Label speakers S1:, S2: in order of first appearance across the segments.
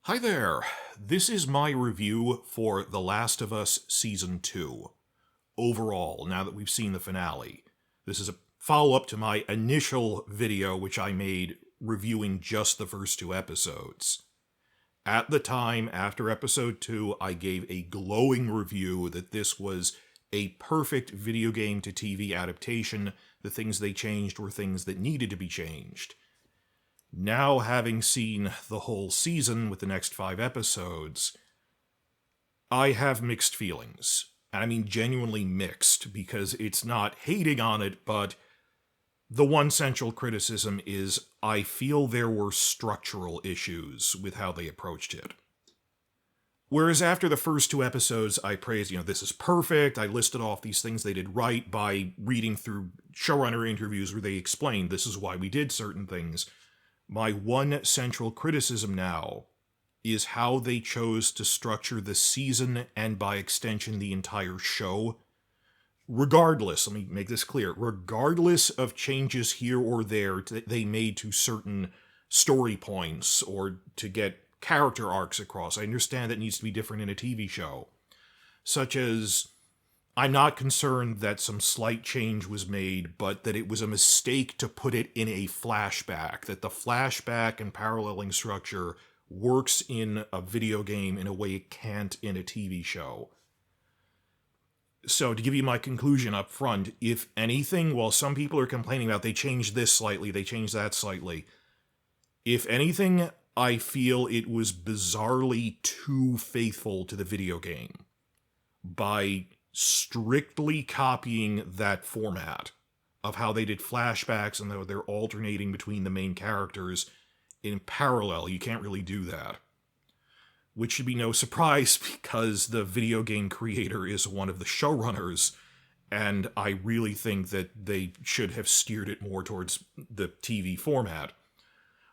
S1: Hi there. This is my review for The Last of Us Season 2. Overall, now that we've seen the finale. This is a follow-up to my initial video which I made reviewing just the first two episodes. At the time, after episode 2, I gave a glowing review that this was a perfect video game to TV adaptation. The things they changed were things that needed to be changed. Now, having seen the whole season with the next 5 episodes, I have mixed feelings. And I mean genuinely mixed, because it's not hating on it, but the one central criticism is I feel there were structural issues with how they approached it. Whereas after the first 2 episodes, I praised, this is perfect, I listed off these things they did right by reading through showrunner interviews where they explained this is why we did certain things. My one central criticism now is how they chose to structure the season and by extension the entire show. Regardless, let me make this clear, regardless of changes here or there that they made to certain story points or to get character arcs across, I understand that needs to be different in a TV show. Such as, I'm not concerned that some slight change was made, but that it was a mistake to put it in a flashback, that the flashback and paralleling structure works in a video game in a way it can't in a TV show. So, to give you my conclusion up front, if anything, while some people are complaining about they changed this slightly, they changed that slightly, if anything, I feel it was bizarrely too faithful to the video game by strictly copying that format of how they did flashbacks and how they're alternating between the main characters in parallel. You can't really do that. Which should be no surprise because the video game creator is one of the showrunners, and I really think that they should have steered it more towards the TV format.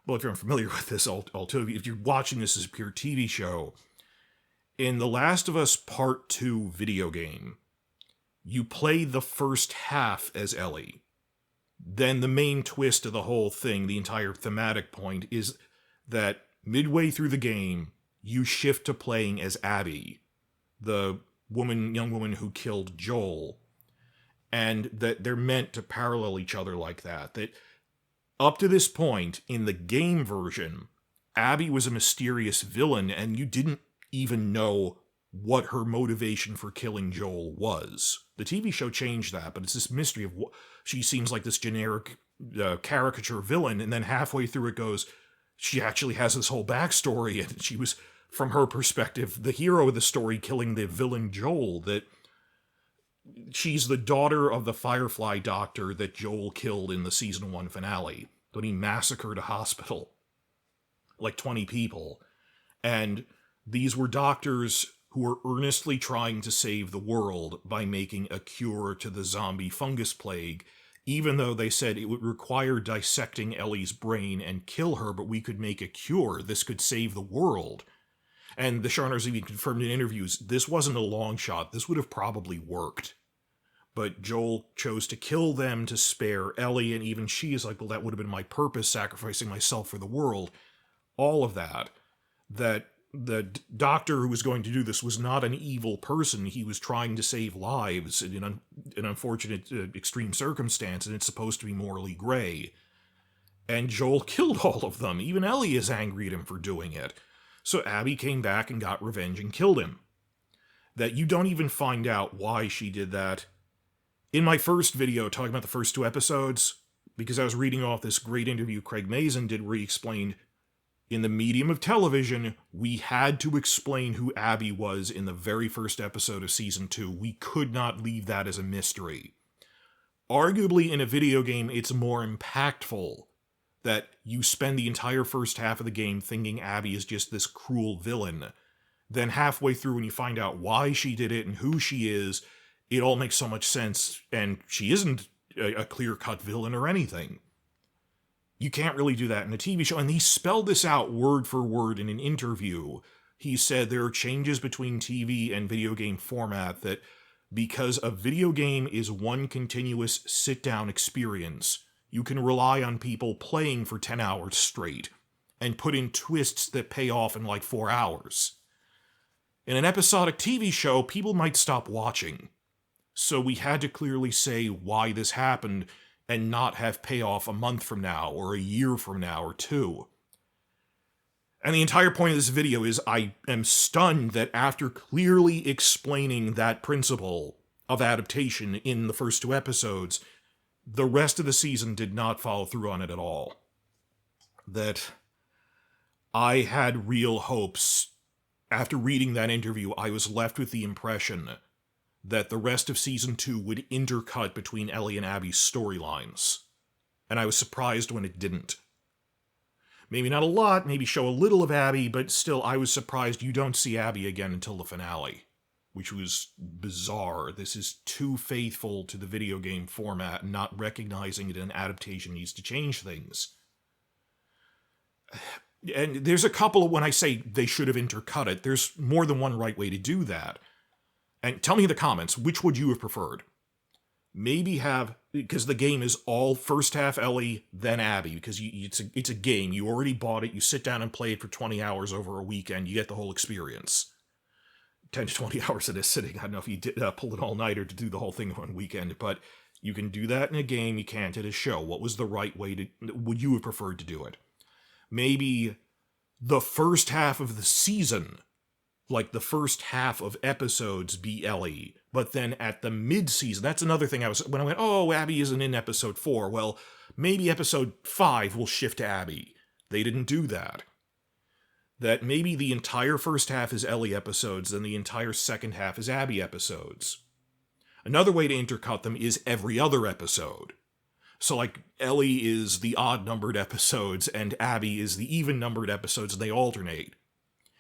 S1: Well, if you're unfamiliar with this, I'll tell you, if you're watching this as a pure TV show, in The Last of Us Part 2 video game, you play the first half as Ellie. Then the main twist of the whole thing, the entire thematic point, is that midway through the game, you shift to playing as Abby, the young woman who killed Joel, and that they're meant to parallel each other like that. That up to this point, in the game version, Abby was a mysterious villain, and you didn't even know what her motivation for killing Joel was. The TV show changed that, but it's this mystery of what she seems like this generic caricature villain, and then halfway through it goes, she actually has this whole backstory, and she was, from her perspective, the hero of the story killing the villain Joel, that she's the daughter of the Firefly doctor that Joel killed in the season 1 finale, when he massacred a hospital. Like 20 people. And these were doctors who were earnestly trying to save the world by making a cure to the zombie fungus plague, even though they said it would require dissecting Ellie's brain and kill her, but we could make a cure. This could save the world. And the showrunners even confirmed in interviews, this wasn't a long shot. This would have probably worked. But Joel chose to kill them to spare Ellie, and even she is like, well, that would have been my purpose, sacrificing myself for the world. All of that. That the doctor who was going to do this was not an evil person. He was trying to save lives in an unfortunate, extreme circumstance, and it's supposed to be morally gray. And Joel killed all of them. Even Ellie is angry at him for doing it. So Abby came back and got revenge and killed him. That you don't even find out why she did that. In my first video talking about the first 2 episodes, because I was reading off this great interview Craig Mazin did where he explained, in the medium of television, we had to explain who Abby was in the very first episode of Season 2. We could not leave that as a mystery. Arguably, in a video game, it's more impactful that you spend the entire first half of the game thinking Abby is just this cruel villain. Then halfway through, when you find out why she did it and who she is, it all makes so much sense, and she isn't a clear-cut villain or anything. You can't really do that in a TV show, and he spelled this out word for word in an interview. He said there are changes between TV and video game format that because a video game is one continuous sit-down experience, you can rely on people playing for 10 hours straight. and put in twists that pay off in like 4 hours. In an episodic TV show, people might stop watching. So we had to clearly say why this happened and not have payoff a month from now, or a year from now, or 2. And the entire point of this video is I am stunned that after clearly explaining that principle of adaptation in the first 2 episodes, the rest of the season did not follow through on it at all. That I had real hopes. After reading that interview, I was left with the impression that the rest of Season 2 would intercut between Ellie and Abby's storylines. And I was surprised when it didn't. Maybe not a lot, maybe show a little of Abby, but still, I was surprised you don't see Abby again until the finale. Which was bizarre. This is too faithful to the video game format, not recognizing that an adaptation needs to change things. And there's a couple of, when I say they should have intercut it, there's more than one right way to do that. And tell me in the comments, which would you have preferred? Maybe have, because the game is all first half Ellie, then Abby, because it's a game. You already bought it, you sit down and play it for 20 hours over a weekend, you get the whole experience. 10 to 20 hours of this sitting. I don't know if you did pull an all-nighter to do the whole thing in one weekend, but you can do that in a game, you can't in a show. What was the right way to, would you have preferred to do it? Maybe the first half of the season, like the first half of episodes, be Ellie, but then at the mid-season, that's another thing when I went, oh, Abby isn't in episode 4, well, maybe episode 5 will shift to Abby. They didn't do that. That maybe the entire first half is Ellie episodes, and the entire second half is Abby episodes. Another way to intercut them is every other episode. So, like, Ellie is the odd-numbered episodes, and Abby is the even-numbered episodes, and they alternate.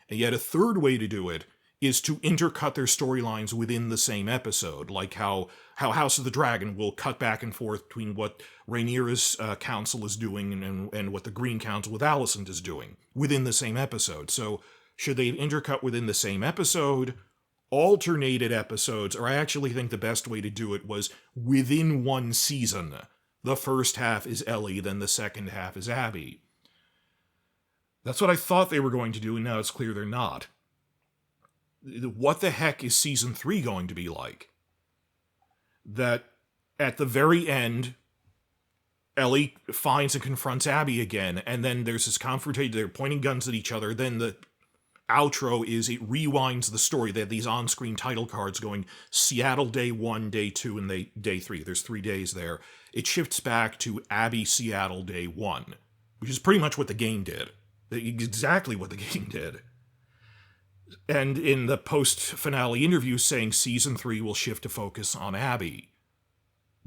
S1: And yet a third way to do it is to intercut their storylines within the same episode, like how House of the Dragon will cut back and forth between what Rhaenyra's council is doing and what the Green Council with Alicent is doing within the same episode. So should they intercut within the same episode, alternated episodes, or I actually think the best way to do it was within one season. The first half is Ellie, then the second half is Abby. That's what I thought they were going to do, and now it's clear they're not. What the heck is Season 3 going to be like? That at the very end, Ellie finds and confronts Abby again, and then there's this confrontation, they're pointing guns at each other, then the outro is it rewinds the story. They have these on-screen title cards going Seattle Day 1, Day 2, and Day 3. There's 3 days there. It shifts back to Abby Seattle Day 1, which is pretty much what the game did. Exactly what the game did. And in the post-finale interview saying Season 3 will shift to focus on Abby.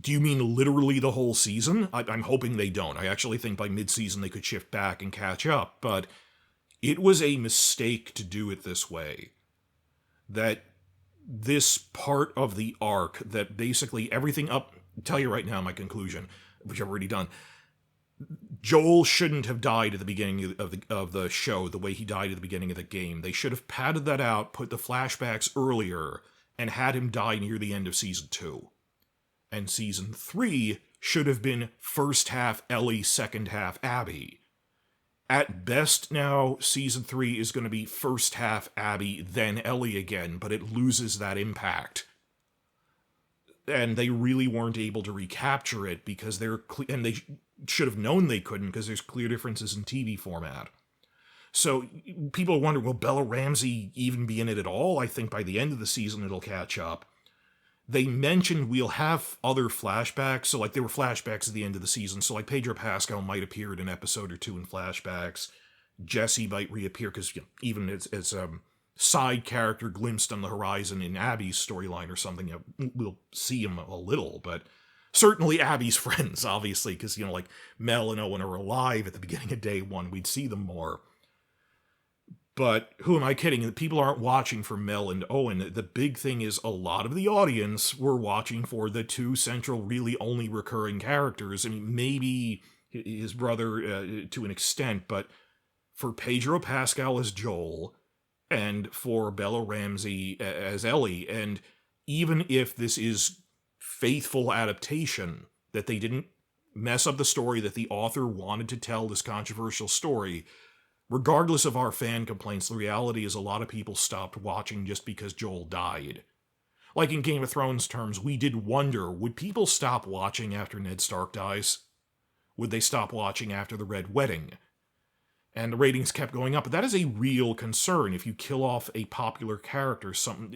S1: Do you mean literally the whole season? I'm hoping they don't. I actually think by mid-season they could shift back and catch up, but it was a mistake to do it this way. That this part of the arc, that basically everything up... I'll tell you right now my conclusion, which I've already done. Joel shouldn't have died at the beginning of the show the way he died at the beginning of the game. They should have padded that out, put the flashbacks earlier, and had him die near the end of Season 2. And Season 3 should have been first half Ellie, second half Abby. At best now, Season 3 is going to be first half Abby, then Ellie again, but it loses that impact. And they really weren't able to recapture it because and they should have known they couldn't because there's clear differences in TV format. So people wonder, will Bella Ramsey even be in it at all? I think by the end of the season it'll catch up. They mentioned we'll have other flashbacks, so like there were flashbacks at the end of the season, so like Pedro Pascal might appear in an episode or 2 in flashbacks. Jesse might reappear because even as side character glimpsed on the horizon in Abby's storyline or something, we'll see him a little, but certainly Abby's friends, obviously, because, like Mel and Owen are alive at the beginning of Day 1, we'd see them more. But who am I kidding? People aren't watching for Mel and Owen. The big thing is a lot of the audience were watching for the 2 central, really only recurring characters. I mean, maybe his brother to an extent, but for Pedro Pascal as Joel, and for Bella Ramsey as Ellie, and even if this is faithful adaptation, that they didn't mess up the story, that the author wanted to tell this controversial story, Regardless of our fan complaints, the reality is a lot of people stopped watching just because Joel died. Like in Game of Thrones terms, we did wonder, would people stop watching after Ned Stark dies? Would they stop watching after the Red Wedding? And the ratings kept going up, but that is a real concern. If you kill off a popular character,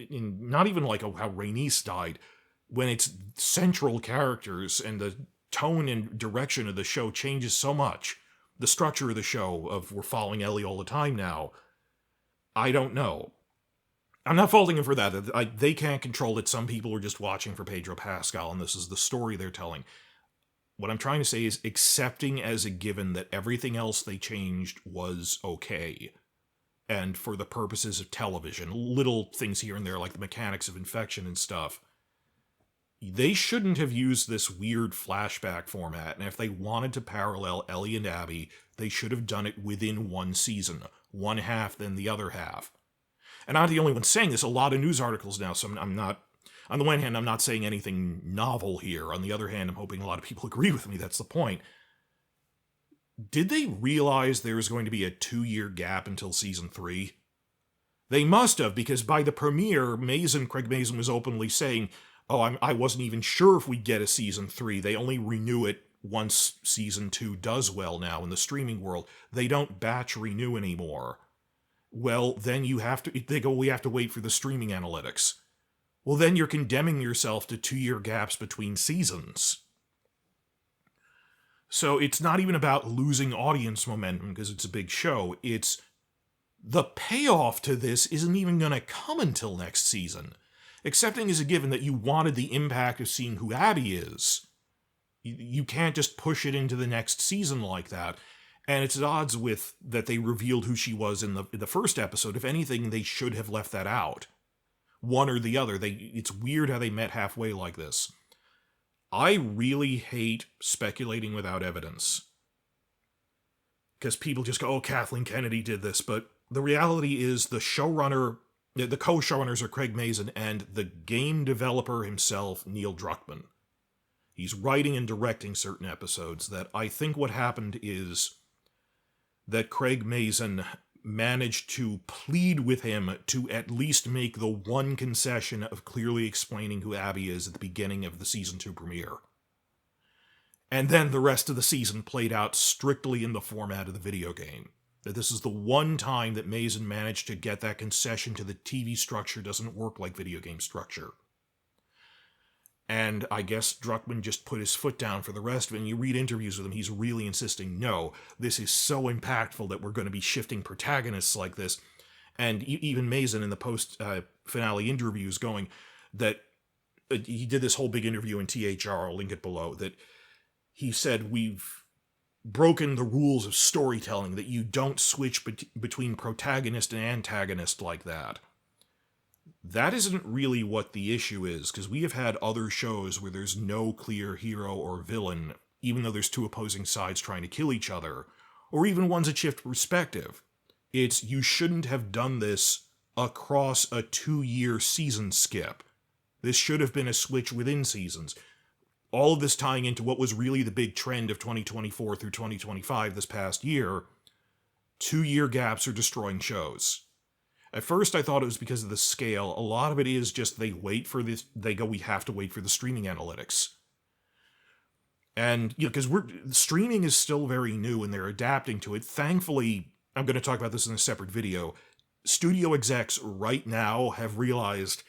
S1: not even like how Rhaenys died, when it's central characters and the tone and direction of the show changes so much, the structure of the show of we're following Ellie all the time now, I don't know. I'm not faulting him for that. They can't control it. Some people are just watching for Pedro Pascal, and this is the story they're telling. What I'm trying to say is accepting as a given that everything else they changed was okay. And for the purposes of television, little things here and there like the mechanics of infection and stuff, they shouldn't have used this weird flashback format. And if they wanted to parallel Ellie and Abby, they should have done it within one season. One half, then the other half. And I'm not the only one saying this. A lot of news articles now, so I'm not... On the one hand, I'm not saying anything novel here. On the other hand, I'm hoping a lot of people agree with me. That's the point. Did they realize there was going to be a 2-year gap until season 3? They must have, because by the premiere, Craig Mazin was openly saying, I wasn't even sure if we'd get a season 3. They only renew it once season 2 does well now in the streaming world. They don't batch renew anymore. Well, then we have to wait for the streaming analytics. Well, then you're condemning yourself to 2-year gaps between seasons. So it's not even about losing audience momentum because it's a big show. It's the payoff to this isn't even going to come until next season. Accepting as a given that you wanted the impact of seeing who Abby is. You can't just push it into the next season like that. And it's at odds with that they revealed who she was in the first episode. If anything, they should have left that out. One or the other. It's weird how they met halfway like this. I really hate speculating without evidence. Because people just go, Kathleen Kennedy did this. But the reality is the co-showrunners are Craig Mazin and the game developer himself, Neil Druckmann. He's writing and directing certain episodes that I think what happened is that Craig Mazin managed to plead with him to at least make the one concession of clearly explaining who Abby is at the beginning of the season 2 premiere. And then the rest of the season played out strictly in the format of the video game. That this is the one time that Mazin managed to get that concession to the TV structure doesn't work like video game structure. And I guess Druckmann just put his foot down for the rest of it. And you read interviews with him, he's really insisting, no, this is so impactful that we're going to be shifting protagonists like this. And even Mazin in the post-finale interviews going that he did this whole big interview in THR, I'll link it below, that he said we've broken the rules of storytelling, that you don't switch between protagonist and antagonist like that. That isn't really what the issue is, because we have had other shows where there's no clear hero or villain, even though there's two opposing sides trying to kill each other, or even ones that shift perspective. It's, you shouldn't have done this across a 2-year season skip. This should have been a switch within seasons. All of this tying into what was really the big trend of 2024 through 2025 this past year. 2-year gaps are destroying shows. At first I thought it was because of the scale. A lot of it is just they wait for this, they go, we have to wait for the streaming analytics. And, because streaming is still very new and they're adapting to it. Thankfully, I'm going to talk about this in a separate video, studio execs right now have realized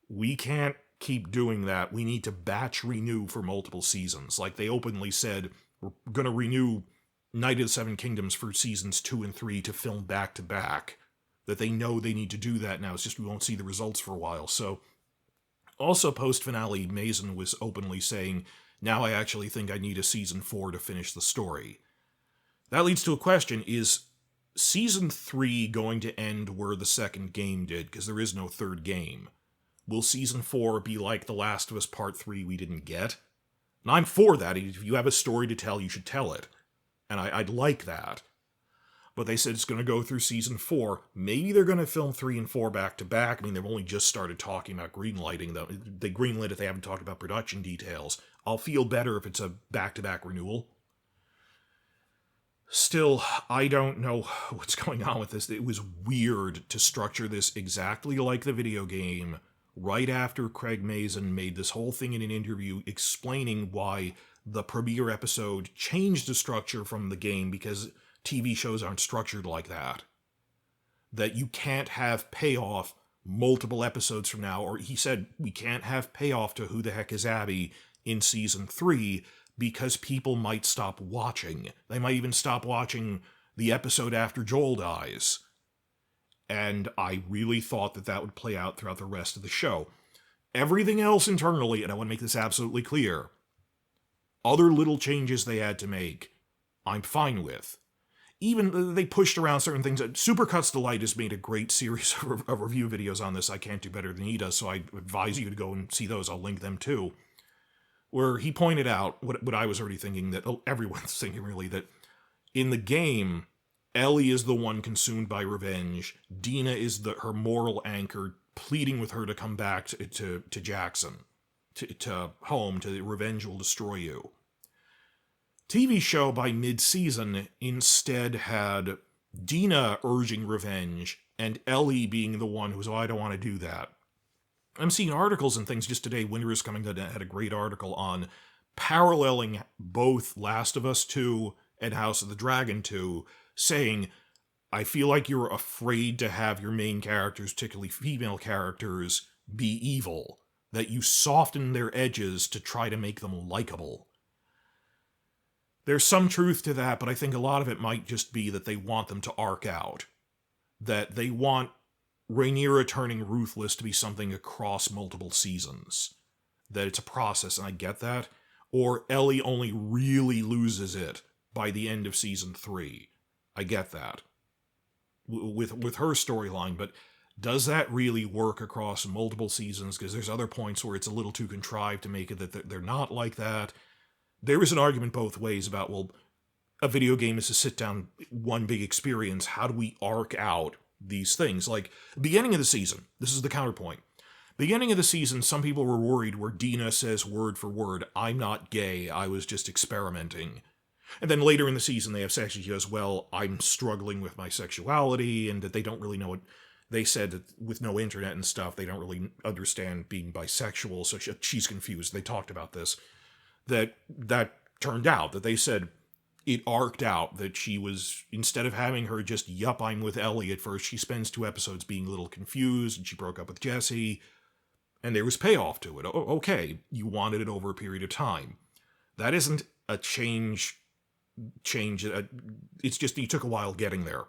S1: we can't keep doing that. We need to batch renew for multiple seasons. Like they openly said, we're going to renew Night of the Seven Kingdoms for seasons 2 and 3 to film back to back. That they know they need to do that now. It's just we won't see the results for a while. So, also post-finale, Mazin was openly saying, now I actually think I need a season 4 to finish the story. That leads to a question, is season 3 going to end where the second game did? Because there is no third game. Will season 4 be like The Last of Us Part 3 we didn't get? And I'm for that. If you have a story to tell, you should tell it. And I'd like that. But they said it's going to go through season 4. Maybe they're going to film 3 and 4 back to back. I mean, they've only just started talking about greenlighting, though. They greenlit it, they haven't talked about production details. I'll feel better if it's a back-to-back renewal. Still, I don't know what's going on with this. It was weird to structure this exactly like the video game right after Craig Mazin made this whole thing in an interview explaining why the premiere episode changed the structure from the game because TV shows aren't structured like that. That you can't have payoff multiple episodes from now, or he said we can't have payoff to Who the Heck is Abby in season 3 because people might stop watching. They might even stop watching the episode after Joel dies. And I really thought that that would play out throughout the rest of the show. Everything else internally, and I want to make this absolutely clear, other little changes they had to make, I'm fine with. Even they pushed around certain things. Supercuts Delight has made a great series of review videos on this. I can't do better than he does, so I advise you to go and see those. I'll link them too. Where he pointed out what I was already thinking, that everyone's thinking really, that in the game, Ellie is the one consumed by revenge. Dina is her moral anchor, pleading with her to come back to Jackson, to home, to revenge will destroy you. TV show by mid-season instead had Dina urging revenge and Ellie being the one who's, I don't want to do that. I'm seeing articles and things just today. Winter is Coming that had a great article on paralleling both Last of Us 2 and House of the Dragon 2, saying, I feel like you're afraid to have your main characters, particularly female characters, be evil. That you soften their edges to try to make them likable. There's some truth to that, but I think a lot of it might just be that they want them to arc out. That they want Rhaenyra turning ruthless to be something across multiple seasons. That it's a process, and I get that. Or Ellie only really loses it by the end of season 3. I get that. With her storyline, but does that really work across multiple seasons? Because there's other points where it's a little too contrived to make it that they're not like that. There is an argument both ways about, well, a video game is a sit-down, one big experience. How do we arc out these things? Like, beginning of the season, this is the counterpoint. Beginning of the season, some people were worried where Dina says word for word, I'm not gay, I was just experimenting. And then later in the season, they have sex, and she goes, well, I'm struggling with my sexuality, and that they don't really know what. They said that with no internet and stuff, they don't really understand being bisexual, so she's confused. They talked about this. That turned out, that they said it arced out, that she was, instead of having her just, yup, I'm with Ellie at first, she spends 2 episodes being a little confused, and she broke up with Jesse, and there was payoff to it. Okay, you wanted it over a period of time. That isn't a change, it's just you took a while getting there.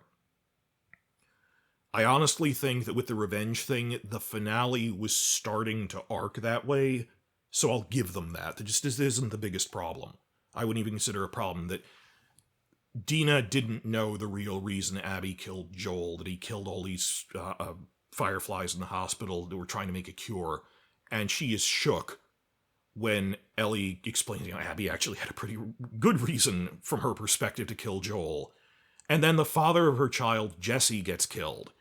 S1: I honestly think that with the revenge thing, the finale was starting to arc that way, so I'll give them that. That just isn't the biggest problem. I wouldn't even consider a problem that Dina didn't know the real reason Abby killed Joel, that he killed all these fireflies in the hospital that were trying to make a cure, and she is shook when Ellie explains, Abby actually had a pretty good reason from her perspective to kill Joel. And then the father of her child, Jesse, gets killed.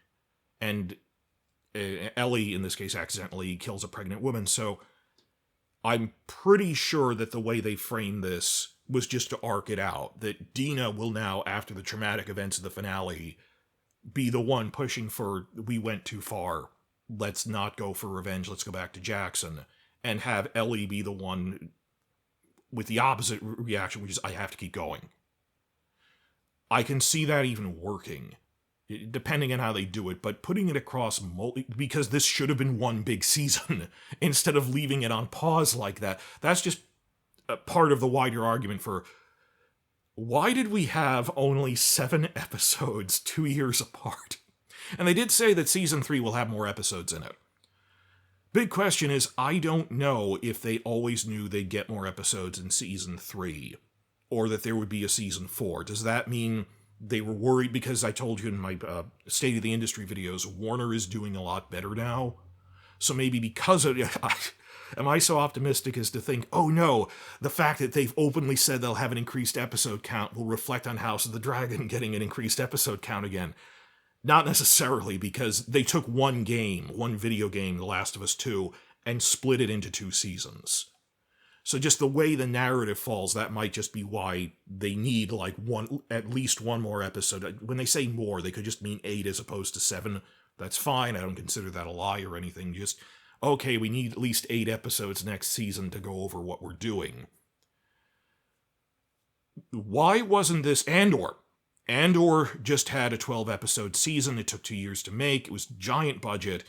S1: And Ellie, in this case, accidentally kills a pregnant woman, so I'm pretty sure that the way they framed this was just to arc it out, that Dina will now, after the traumatic events of the finale, be the one pushing for, we went too far, let's not go for revenge, let's go back to Jackson, and have Ellie be the one with the opposite reaction, which is, I have to keep going. I can see that even working, depending on how they do it, but putting it across because this should have been one big season, instead of leaving it on pause like that, that's just a part of the wider argument for, why did we have only 7 episodes 2 years apart? And they did say that season 3 will have more episodes in it. Big question is, I don't know if they always knew they'd get more episodes in season 3, or that there would be a season 4. Does that mean they were worried? Because I told you in my State of the Industry videos, Warner is doing a lot better now. So maybe because of it, am I so optimistic as to think, oh no, the fact that they've openly said they'll have an increased episode count will reflect on House of the Dragon getting an increased episode count again? Not necessarily, because they took one video game, The Last of Us 2, and split it into 2 seasons. So just the way the narrative falls, that might just be why they need like at least one more episode. When they say more, they could just mean 8 as opposed to 7. That's fine. I don't consider that a lie or anything. Just, okay, we need at least 8 episodes next season to go over what we're doing. Why wasn't this Andor? Andor just had a 12-episode season. It took 2 years to make. It was giant budget,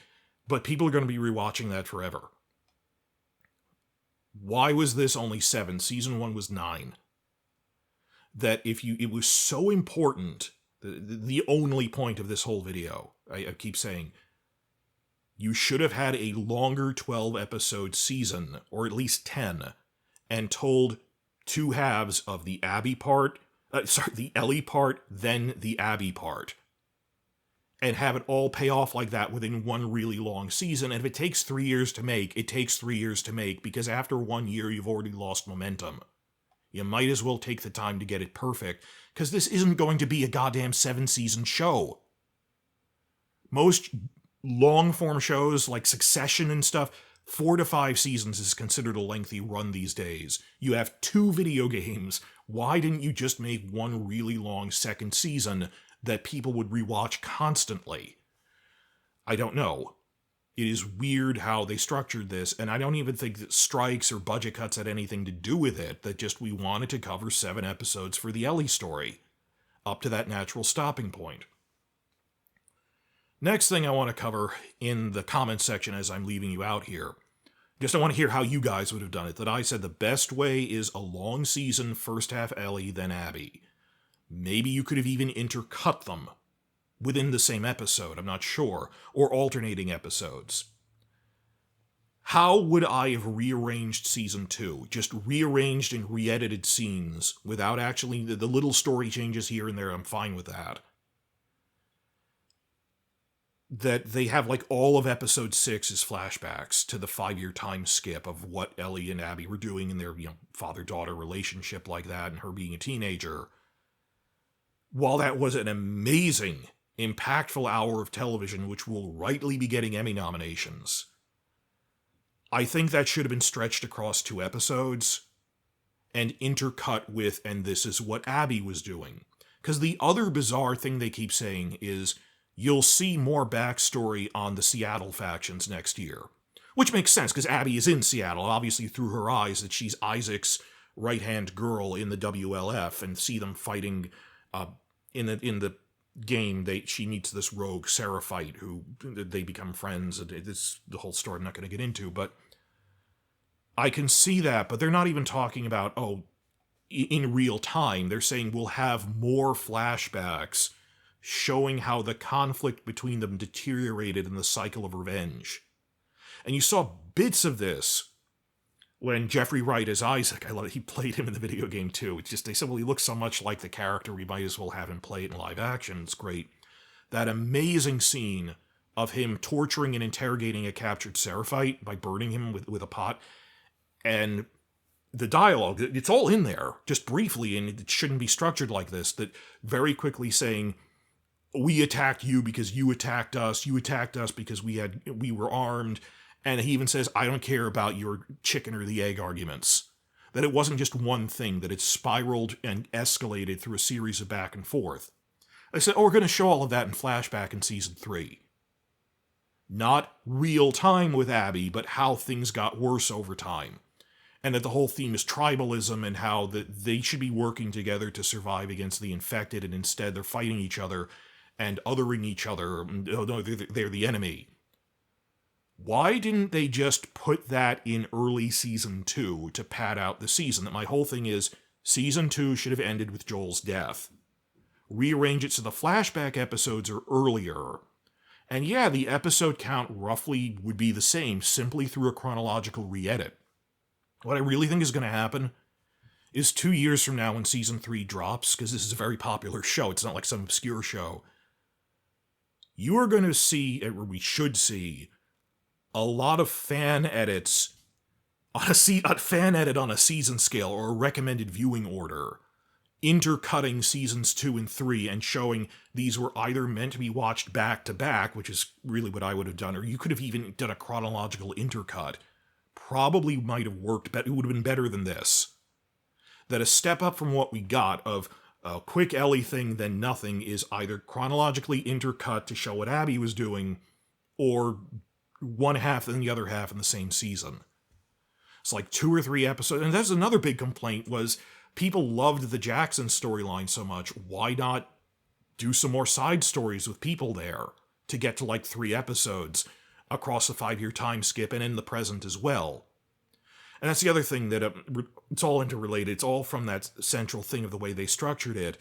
S1: but people are going to be rewatching that forever. Why was this only 7? Season 1 was 9. That it was so important, the only point of this whole video, I keep saying, you should have had a longer 12-episode season, or at least 10, and told 2 halves of the Abby part, the Ellie part, then the Abby part. And have it all pay off like that within one really long season. And if it takes 3 years to make, it takes 3 years to make, because after 1 year, you've already lost momentum. You might as well take the time to get it perfect, because this isn't going to be a goddamn 7-season show. Most long-form shows like Succession and stuff, 4 to 5 seasons is considered a lengthy run these days. You have 2 video games. Why didn't you just make one really long second season that people would rewatch constantly? I don't know. It is weird how they structured this, and I don't even think that strikes or budget cuts had anything to do with it, that just we wanted to cover 7 episodes for the Ellie story, up to that natural stopping point. Next thing I want to cover in the comments section as I'm leaving you out here, just I want to hear how you guys would have done it, that I said the best way is a long season, first half Ellie, then Abby. Maybe you could have even intercut them within the same episode, I'm not sure, or alternating episodes. How would I have rearranged season 2? Just rearranged and re-edited scenes without actually the little story changes here and there, I'm fine with that. That they have like all of episode 6 is flashbacks to the 5-year time skip of what Ellie and Abby were doing in their father-daughter relationship like that, and her being a teenager. While that was an amazing, impactful hour of television, which will rightly be getting Emmy nominations, I think that should have been stretched across 2 episodes and intercut with, and this is what Abby was doing. Because the other bizarre thing they keep saying is, you'll see more backstory on the Seattle factions next year. Which makes sense, because Abby is in Seattle, obviously through her eyes that she's Isaac's right-hand girl in the WLF, and see them fighting in the game. She meets this rogue Seraphite who they become friends, and it's the whole story I'm not going to get into, but I can see that, but they're not even talking about, in real time. They're saying we'll have more flashbacks showing how the conflict between them deteriorated in the cycle of revenge. And you saw bits of this when Jeffrey Wright as Isaac, he played him in the video game too. It's just, they said, well, he looks so much like the character, we might as well have him play it in live action. It's great. That amazing scene of him torturing and interrogating a captured Seraphite by burning him with a pot. And the dialogue, it's all in there, just briefly, and it shouldn't be structured like this, that very quickly saying, we attacked you because you attacked us because we were armed. And he even says, I don't care about your chicken or the egg arguments. That it wasn't just one thing, that it spiraled and escalated through a series of back and forth. I said, we're going to show all of that in flashback in season 3. Not real time with Abby, but how things got worse over time. And that the whole theme is tribalism, and how that they should be working together to survive against the infected, and instead they're fighting each other and othering each other. Oh, no, they're the enemy. Why didn't they just put that in early season 2 to pad out the season? That my whole thing is, season 2 should have ended with Joel's death. Rearrange it so the flashback episodes are earlier. And yeah, the episode count roughly would be the same, simply through a chronological re-edit. What I really think is going to happen is 2 years from now when season 3 drops, because this is a very popular show, it's not like some obscure show, you are going to see, or we should see, a lot of fan edits on a fan edit on a season scale or a recommended viewing order, intercutting seasons 2 and 3 and showing these were either meant to be watched back to back, which is really what I would have done, or you could have even done a chronological intercut, probably might have worked, but it would have been better than this. That a step up from what we got of a quick Ellie thing, then nothing, is either chronologically intercut to show what Abby was doing, or one half and the other half in the same season. It's like 2 or 3 episodes, and that's another big complaint, was people loved the Jackson storyline so much, why not do some more side stories with people there to get to like 3 episodes across the 5-year time skip and in the present as well? And that's the other thing, that it's all interrelated. It's all from that central thing of the way they structured it.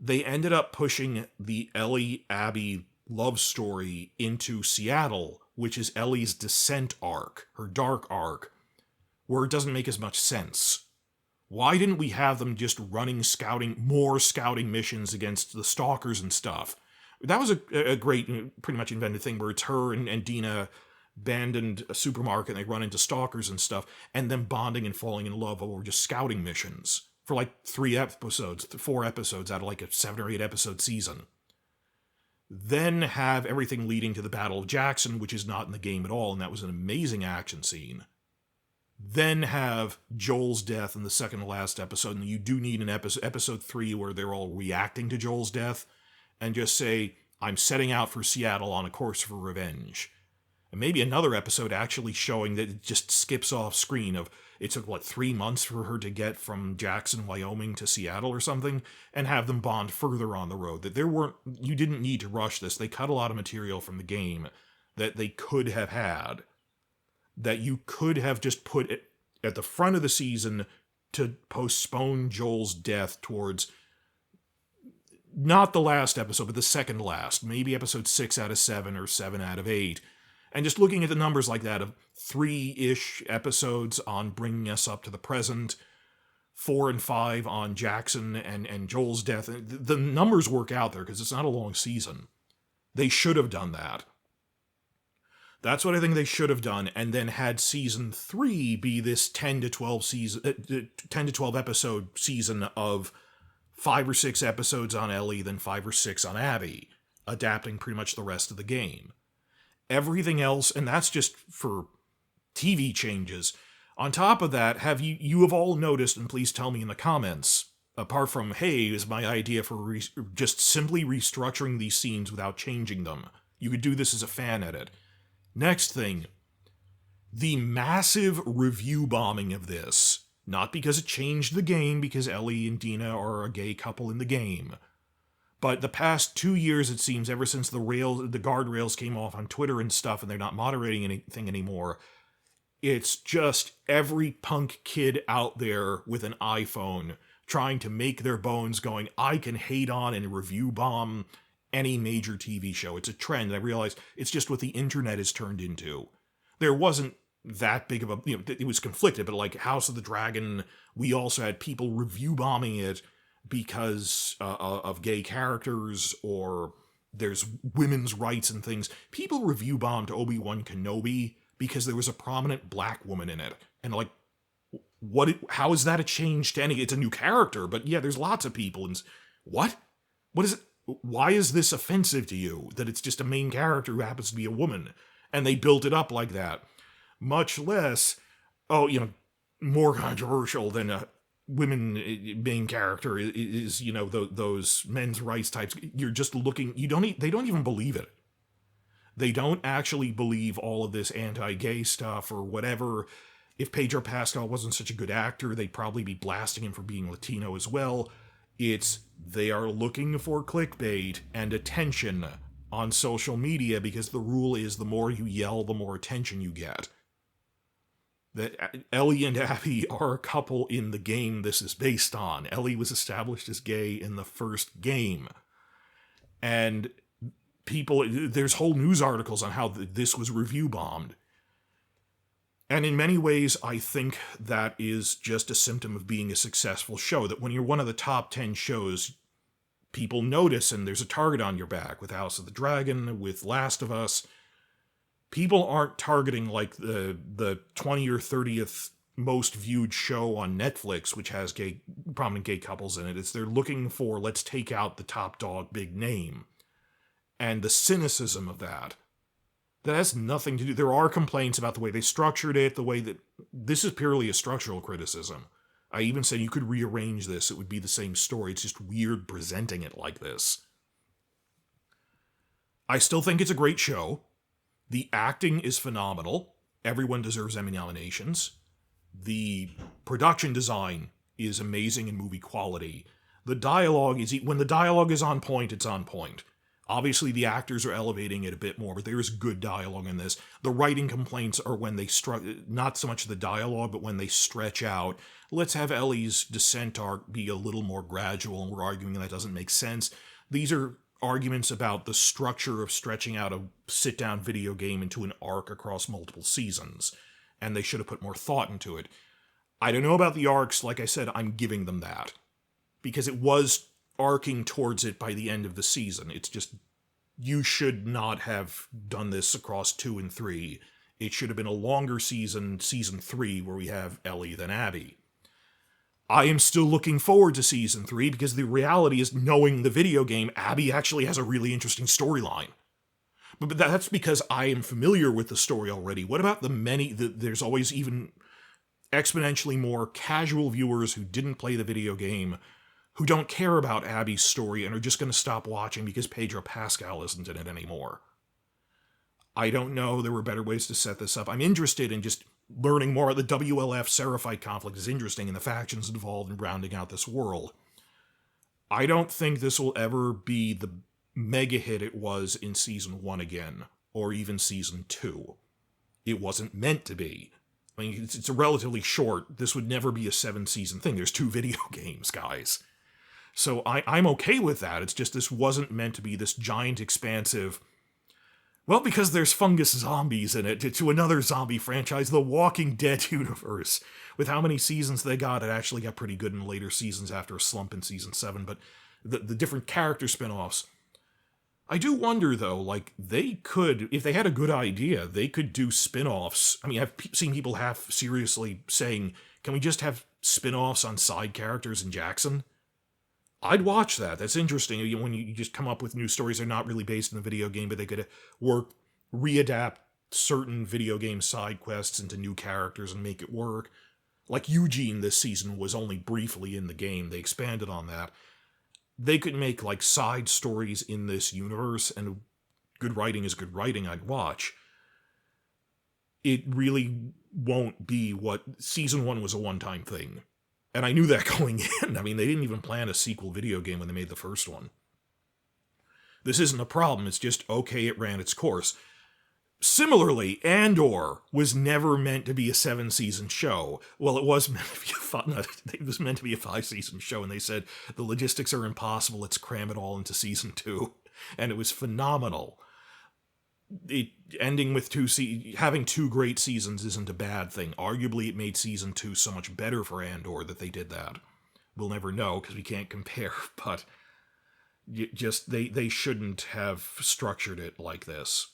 S1: They ended up pushing the Ellie-Abby love story into Seattle, which is Ellie's descent arc, her dark arc, where it doesn't make as much sense. Why didn't we have them just running more scouting missions against the stalkers and stuff? That was a great, pretty much invented thing, where it's her and Dina abandoned a supermarket and they run into stalkers and stuff, and them bonding and falling in love over just scouting missions for like 4 episodes out of like a 7 or 8 episode season. Then have everything leading to the Battle of Jackson, which is not in the game at all, and that was an amazing action scene. Then have Joel's death in the second to last episode, and you do need an episode 3 where they're all reacting to Joel's death, and just say, I'm setting out for Seattle on a course for revenge. And maybe another episode actually showing that it just skips off screen of, it took 3 months for her to get from Jackson, Wyoming to Seattle or something, and have them bond further on the road. That you didn't need to rush this. They cut a lot of material from the game that they could have had, that you could have just put it at the front of the season to postpone Joel's death towards not the last episode, but the second last, maybe episode 6 out of 7 or 7 out of 8. And just looking at the numbers like that of 3-ish episodes on bringing us up to the present, 4 and 5 on Jackson and Joel's death, the numbers work out there because it's not a long season. They should have done that. That's what I think they should have done, and then had season 3 be this 10 to 12 episode season of 5 or 6 episodes on Ellie, then 5 or 6 on Abby, adapting pretty much the rest of the game. Everything else, and that's just for TV changes. On top of that, you have all noticed, and please tell me in the comments, apart from, hey, is my idea for just simply restructuring these scenes without changing them. You could do this as a fan edit. Next thing, the massive review bombing of this. Not because it changed the game, because Ellie and Dina are a gay couple in the game. But the past 2 years, it seems, ever since the guardrails came off on Twitter and stuff, and they're not moderating anything anymore, it's just every punk kid out there with an iPhone trying to make their bones going, I can hate on and review bomb any major TV show. It's a trend. I realize it's just what the internet has turned into. There wasn't that big of a, it was conflicted, but like House of the Dragon, we also had people review bombing it because of gay characters, or there's women's rights and things. People review bombed Obi-Wan Kenobi because there was a prominent black woman in it. And like, how is that a change to any? It's a new character, but yeah, there's lots of people. And what is it? Why is this offensive to you that it's just a main character who happens to be a woman? And they built it up like that. Much less, more controversial than a women main character is those men's rights types. You're just looking, they don't even believe it. They don't actually believe all of this anti-gay stuff or whatever. If Pedro Pascal wasn't such a good actor, they'd probably be blasting him for being Latino as well. They are looking for clickbait and attention on social media, because the rule is the more you yell, the more attention you get. That Ellie and Abby are a couple in the game this is based on. Ellie was established as gay in the first game. And there's whole news articles on how this was review bombed. And in many ways, I think that is just a symptom of being a successful show. That when you're one of the top 10 shows, people notice and there's a target on your back. With House of the Dragon, with Last of Us. People aren't targeting like the 20th or 30th most viewed show on Netflix, which has prominent gay couples in it. They're looking for, let's take out the top dog big name. And the cynicism of that. That has nothing to do... There are complaints about the way they structured it, the way that... This is purely a structural criticism. I even said you could rearrange this, it would be the same story. It's just weird presenting it like this. I still think it's a great show. The acting is phenomenal. Everyone deserves Emmy nominations. The production design is amazing in movie quality. The dialogue is... When the dialogue is on point, it's on point. Obviously, the actors are elevating it a bit more, but there is good dialogue in this. The writing complaints are when they not so much the dialogue, but when they stretch out. Let's have Ellie's descent arc be a little more gradual, and we're arguing that doesn't make sense. These are arguments about the structure of stretching out a sit-down video game into an arc across multiple seasons, and they should have put more thought into it. I don't know about the arcs. Like I said, I'm giving them that, because it was arcing towards it by the end of the season. It's just, you should not have done this across 2 and 3. It should have been a longer season 3, where we have Ellie than Abby. I am still looking forward to season 3, because the reality is, knowing the video game, Abby actually has a really interesting storyline. But that's because I am familiar with the story already. What about there's always even exponentially more casual viewers who didn't play the video game, who don't care about Abby's story and are just going to stop watching because Pedro Pascal isn't in it anymore. I don't know. There were better ways to set this up. I'm interested in just learning more. The WLF Seraphite conflict is interesting, and the factions involved in rounding out this world. I don't think this will ever be the mega hit it was in Season 1 again, or even Season 2. It wasn't meant to be. I mean, it's a relatively short... This would never be a 7-season thing. There's 2 video games, guys. So I'm okay with that. It's just this wasn't meant to be this giant, expansive... Well, because there's fungus zombies in it, to another zombie franchise, The Walking Dead universe. With how many seasons they got, it actually got pretty good in later seasons after a slump in Season 7, but the different character spin-offs... I do wonder, though, like, they could, if they had a good idea, they could do spin-offs. I mean, I've seen people half seriously saying, can we just have spin-offs on side characters in Jackson? I'd watch that. That's interesting. When you just come up with new stories, they're not really based in the video game, but they could readapt certain video game side quests into new characters and make it work. Like Eugene this season was only briefly in the game. They expanded on that. They could make, like, side stories in this universe, and good writing is good writing, I'd watch. It really won't be what... Season 1 was a one-time thing. And I knew that going in. I mean, they didn't even plan a sequel video game when they made the first one. This isn't a problem, it's just, okay, it ran its course. Similarly, Andor was never meant to be a 7-season show. Well, it was meant to be it was meant to be a 5-season show, and they said, the logistics are impossible, let's cram it all into Season 2. And it was phenomenal. Ending with having 2 great seasons isn't a bad thing. Arguably, it made Season 2 so much better for Andor that they did that. We'll never know, because we can't compare, but they shouldn't have structured it like this.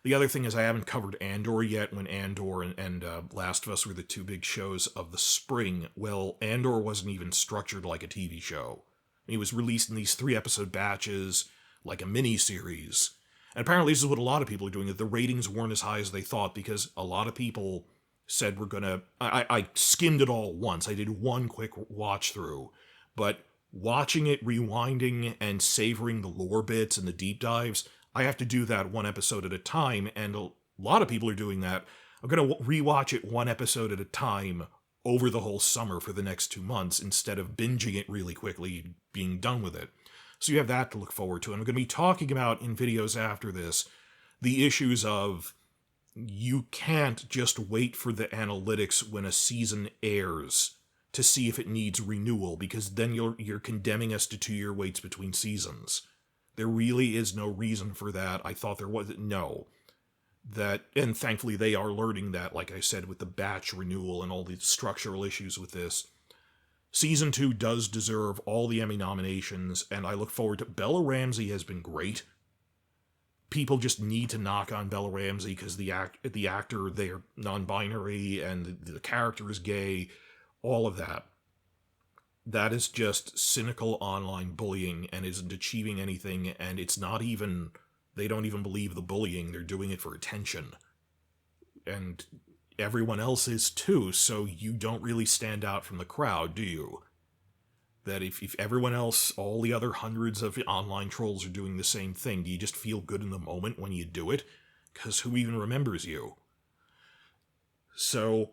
S1: The other thing is I haven't covered Andor yet, when Andor and Last of Us were the 2 big shows of the spring. Well, Andor wasn't even structured like a TV show. It was released in these 3-episode batches, like a mini-series. And apparently this is what a lot of people are doing, that the ratings weren't as high as they thought, because a lot of people said we're gonna... I skimmed it all once. I did one quick watch-through. But watching it, rewinding, and savoring the lore bits and the deep dives... I have to do that 1 episode at a time, and a lot of people are doing that. I'm going to rewatch it 1 episode at a time over the whole summer for the next 2 months, instead of binging it really quickly, being done with it. So you have that to look forward to. And I'm going to be talking about, in videos after this, the issues of you can't just wait for the analytics when a season airs to see if it needs renewal, because then you're condemning us to 2-year waits between seasons. There really is no reason for that. I thought there was. No. And thankfully they are learning that, like I said, with the batch renewal and all the structural issues with this. Season 2 does deserve all the Emmy nominations, and I look forward to... Bella Ramsey has been great. People just need to knock on Bella Ramsey because the actor, they're non-binary, and the character is gay. All of that. That is just cynical online bullying and isn't achieving anything, and it's not even They don't even believe the bullying. They're doing it for attention. And everyone else is too, so you don't really stand out from the crowd, do you? That if everyone else, all the other hundreds of online trolls are doing the same thing, do you just feel good in the moment when you do it? Because who even remembers you? So,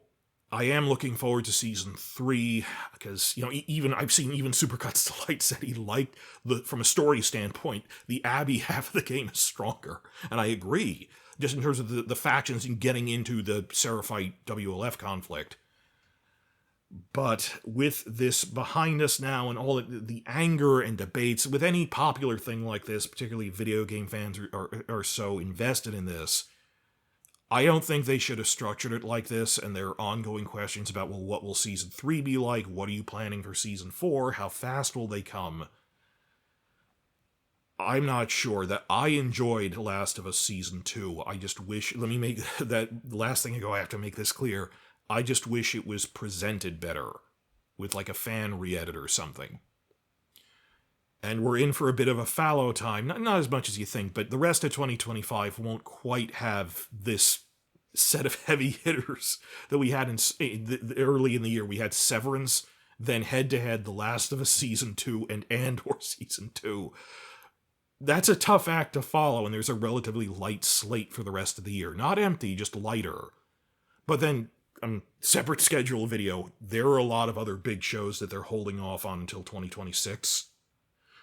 S1: I am looking forward to Season 3, because, even I've seen even Supercuts Delight said he liked, from a story standpoint, the Abby half of the game is stronger. And I agree, just in terms of the factions and getting into the Seraphite WLF conflict. But with this behind us now and all the anger and debates, with any popular thing like this, particularly video game fans are so invested in this, I don't think they should have structured it like this, and there are ongoing questions about, well, what will Season 3 be like? What are you planning for Season 4? How fast will they come? I'm not sure. That I enjoyed Last of Us Season 2. I just wish, let me make that last thing I have to make this clear. I just wish it was presented better, with like a fan re-edit or something. And we're in for a bit of a fallow time, not as much as you think, but the rest of 2025 won't quite have this set of heavy hitters that we had early in the year. We had Severance, then head-to-head The Last of Us Season 2 and Andor Season 2. That's a tough act to follow, and there's a relatively light slate for the rest of the year. Not empty, just lighter. But then, separate schedule video, there are a lot of other big shows that they're holding off on until 2026.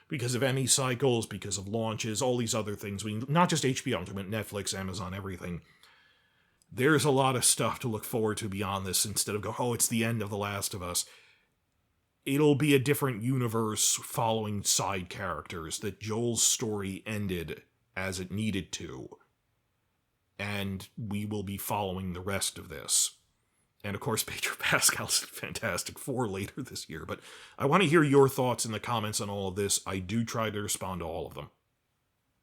S1: Because of Emmy cycles, because of launches, all these other things. Not just HBO, I'm talking about Netflix, Amazon, everything. There's a lot of stuff to look forward to beyond this, instead of it's the end of The Last of Us. It'll be a different universe following side characters, that Joel's story ended as it needed to. And we will be following the rest of this. And of course, Pedro Pascal's Fantastic Four later this year. But I want to hear your thoughts in the comments on all of this. I do try to respond to all of them.